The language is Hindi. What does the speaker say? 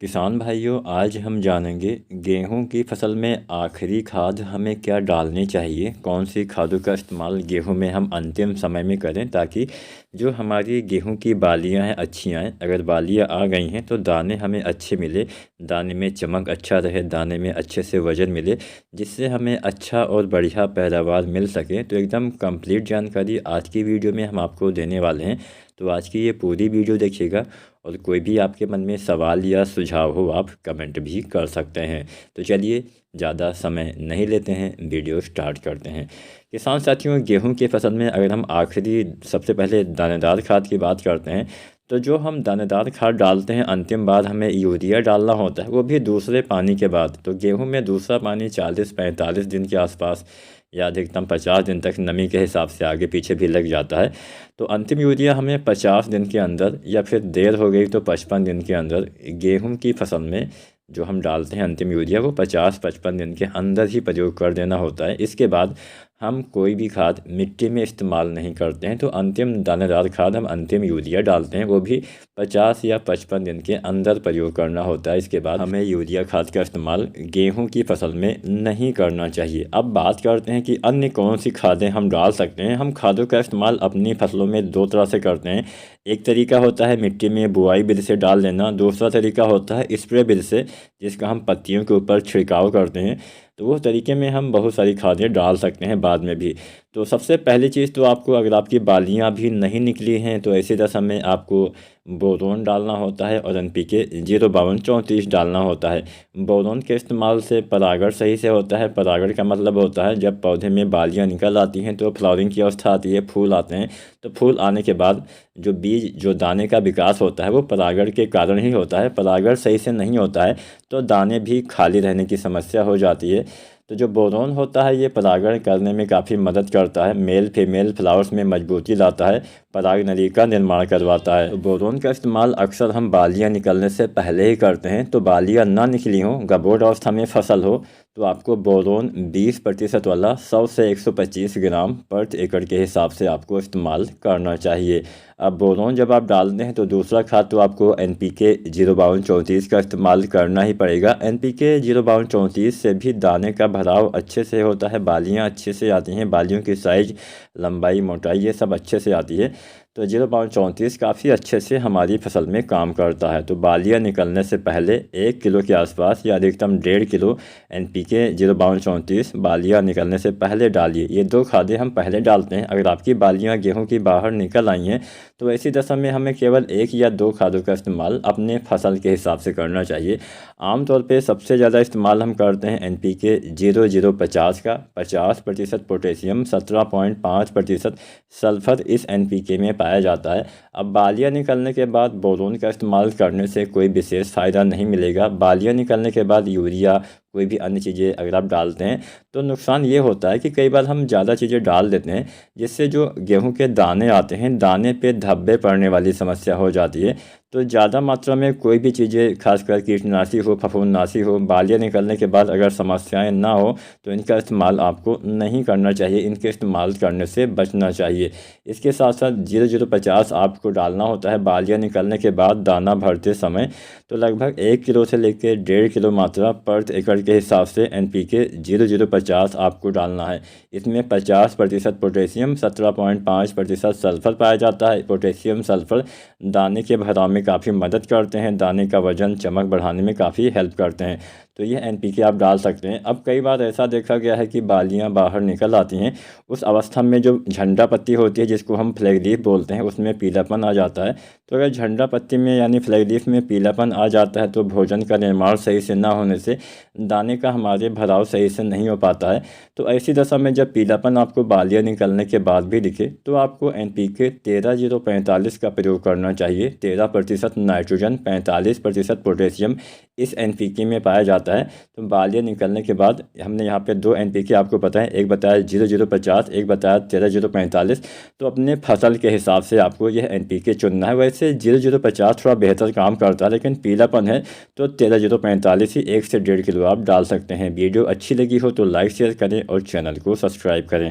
किसान भाइयों, आज हम जानेंगे गेहूं की फसल में आखिरी खाद हमें क्या डालनी चाहिए। कौन सी खादों का इस्तेमाल गेहूं में हम अंतिम समय में करें ताकि जो हमारी गेहूं की बालियां हैं अच्छी आएँ। अगर बालियां आ गई हैं तो दाने हमें अच्छे मिले, दाने में चमक अच्छा रहे, दाने में अच्छे से वज़न मिले, जिससे हमें अच्छा और बढ़िया पैदावार मिल सके। तो एकदम कंप्लीट जानकारी आज की वीडियो में हम आपको देने वाले हैं। तो आज की ये पूरी वीडियो देखिएगा और कोई भी आपके मन में सवाल या सुझाव हो आप कमेंट भी कर सकते हैं। तो चलिए ज़्यादा समय नहीं लेते हैं, वीडियो स्टार्ट करते हैं। किसान साथियों, गेहूं की फसल में अगर हम आखिरी सबसे पहले दानेदार खाद की बात करते हैं तो जो हम दानेदार खाद डालते हैं अंतिम बार हमें यूरिया डालना होता है, वो भी दूसरे पानी के बाद। तो गेहूं में दूसरा पानी 40-45 दिन के आसपास या अधिकतम 50 दिन तक नमी के हिसाब से आगे पीछे भी लग जाता है। तो अंतिम यूरिया हमें 50 दिन के अंदर या फिर देर हो गई तो 55 दिन के अंदर गेहूं की फसल में जो हम डालते हैं अंतिम यूरिया वो 50-55 दिन के अंदर ही प्रयोग कर देना होता है। इसके बाद हम कोई भी खाद मिट्टी में इस्तेमाल नहीं करते हैं। तो अंतिम दानेदार खाद हम अंतिम यूरिया डालते हैं, वो भी 50 या 55 दिन के अंदर प्रयोग करना होता है। इसके बाद हमें यूरिया खाद का इस्तेमाल गेहूं की फसल में नहीं करना चाहिए। अब बात करते हैं कि अन्य कौन सी खादें हम डाल सकते हैं। हम खादों का इस्तेमाल अपनी फसलों में दो तरह से करते हैं। एक तरीका होता है मिट्टी में बुआई विधि से डाल देना, दूसरा तरीका होता है स्प्रे विधि से, जिसका हम पत्तियों के ऊपर छिड़काव करते हैं। तो वो तरीके में हम बहुत सारी खादें डाल सकते हैं बाद में भी। तो सबसे पहली चीज़ तो आपको, अगर आपकी बालियां भी नहीं निकली हैं तो ऐसी दशा में आपको बोरोन डालना होता है और NPK 05234 डालना होता है। बोरोन के इस्तेमाल से परागण सही से होता है। परागण का मतलब होता है जब पौधे में बालियां निकल आती हैं तो फ्लावरिंग की अवस्था आती है, फूल आते हैं। तो फूल आने के बाद जो बीज, जो दाने का विकास होता है वो परागण के कारण ही होता है। परागण सही से नहीं होता है तो दाने भी खाली रहने की समस्या हो जाती है। तो जो बोरोन होता है ये परागण करने में काफ़ी मदद करता है, मेल फीमेल फ्लावर्स में मजबूती लाता है, पराग नली का निर्माण करवाता है। तो बोरोन का इस्तेमाल अक्सर हम बालियां निकलने से पहले ही करते हैं। तो बालियां ना निकली हों, गबोट अवस्था में फसल हो, तो आपको बोरोन 20% वाला 100 से 125 ग्राम प्रति एकड़ के हिसाब से आपको इस्तेमाल करना चाहिए। अब बोरोन जब आप डालते हैं तो दूसरा खाद तो आपको NPK 05234 का इस्तेमाल करना ही पड़ेगा। NPK 05234 से भी दाने का भराव अच्छे से होता है, बालियां अच्छे से आती हैं, बालियों की साइज, लंबाई, मोटाई ये सब अच्छे से आती है। तो 05234 काफ़ी अच्छे से हमारी फसल में काम करता है। तो बालियां निकलने से पहले 1 किलो के आसपास या अधिकतम 1.5 किलो NPK 05234 बालियां निकलने से पहले डालिए। ये दो खादें हम पहले डालते हैं। अगर आपकी बालियां गेहूं की बाहर निकल आई हैं तो ऐसी दशा में हमें केवल 1 या 2 खादों का इस्तेमाल अपने फसल के हिसाब से करना चाहिए। आमतौर पे सबसे ज़्यादा इस्तेमाल हम करते हैं NPK 0050 का। 50% पोटेशियम, 17.5% सल्फर इस NPK में पाया जाता है। अब बालियां निकलने के बाद बोरोन का इस्तेमाल करने से कोई विशेष फ़ायदा नहीं मिलेगा। बालियां निकलने के बाद यूरिया, कोई भी अन्य चीज़ें अगर आप डालते हैं तो नुकसान ये होता है कि कई बार हम ज़्यादा चीज़ें डाल देते हैं, जिससे जो गेहूं के दाने आते हैं, दाने पे धब्बे पड़ने वाली समस्या हो जाती है। तो ज़्यादा मात्रा में कोई भी चीज़ें, खासकर कीटनाशी हो, फफूंदनाशी हो, बालियां निकलने के बाद अगर समस्याएं ना हो तो इनका इस्तेमाल आपको नहीं करना चाहिए, इनके इस्तेमाल करने से बचना चाहिए। इसके साथ साथ 0050 आपको डालना होता है बालियां निकलने के बाद दाना भरते समय। तो लगभग 1 किलो से लेकर 1.5 किलो मात्रा प्रति एकड़ के हिसाब से NPK 0050 आपको डालना है। इसमें 50% पोटेशियम, 17.5% सल्फर पाया जाता है। पोटेशियम सल्फर दाने के भराव में काफ़ी मदद करते हैं, दाने का वजन, चमक बढ़ाने में काफ़ी हेल्प करते हैं। तो ये NPK आप डाल सकते हैं। अब कई बार ऐसा देखा गया है कि बालियां बाहर निकल आती हैं, उस अवस्था में जो झंडा पत्ती होती है जिसको हम फ्लैग लीफ बोलते हैं, उसमें पीलापन आ जाता है। तो अगर झंडा पत्ती में यानी फ्लैग लीफ में पीलापन आ जाता है तो भोजन का निर्माण सही से ना होने से दाने का हमारे भराव सही से नहीं हो पाता है। तो ऐसी दशा में जब पीलापन आपको बालियां निकलने के बाद भी दिखे तो आपको NPK 13045 का प्रयोग करना चाहिए। 13% नाइट्रोजन, 45% पोटेशियम इस NPK में पाया जाता है। तो बालियां निकलने के बाद हमने यहाँ पे 2 NPK आपको पता है, एक बताया 0050, एक बताया 13045। तो अपने फसल के हिसाब से आपको यह NPK चुनना है। वैसे 0050 थोड़ा बेहतर काम करता है, लेकिन पीलापन है तो 13045 ही 1 से 1.5 किलो आप डाल सकते हैं। वीडियो अच्छी लगी हो तो लाइक शेयर करें और चैनल को सब्सक्राइब करें।